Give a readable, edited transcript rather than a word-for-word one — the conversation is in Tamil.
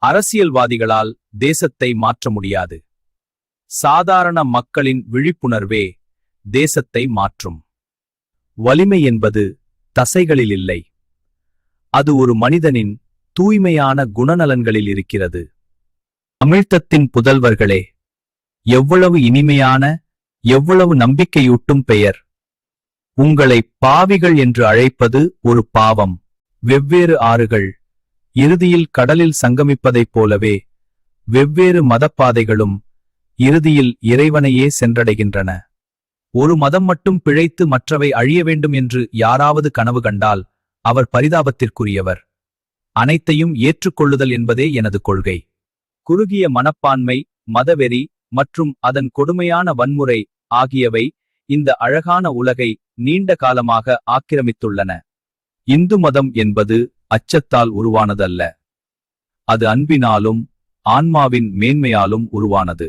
அரசியல்வாதிகளால் தேசத்தை மாற்ற முடியாது. சாதாரண மக்களின் விழிப்புணர்வே தேசத்தை மாற்றும். வலிமை என்பது தசைகளில் இல்லை, அது ஒரு மனிதனின் தூய்மையான குணநலன்களில் இருக்கிறது. அமிழ்தத்தின் புதல்வர்களே, எவ்வளவு இனிமையான, எவ்வளவு நம்பிக்கையூட்டும் பெயர்! உங்களை பாவிகள் என்று அழைப்பது ஒரு பாவம். வெவ்வேறு ஆறுகள் இறுதியில் கடலில் சங்கமிப்பதைப் போலவே வெவ்வேறு மதப்பாதைகளும் இறுதியில் இறைவனையே சென்றடைகின்றன. ஒரு மதம் மட்டும் பிழைத்து மற்றவை அழிய வேண்டும் என்று யாராவது கனவு கண்டால் அவர் பரிதாபத்திற்குரியவர். அனைத்தையும் ஏற்றுக்கொள்ளுதல் என்பதே எனது கொள்கை. குறுகிய மனப்பான்மை, மதவெறி மற்றும் அதன் கொடுமையான வன்முறை ஆகியவை இந்த அழகான உலகை நீண்ட காலமாக ஆக்கிரமித்துள்ளன. இந்து மதம் என்பது அச்சத்தால் உருவானதல்ல, அது அன்பினாலும் ஆன்மாவின் மேன்மையாலும் உருவானது.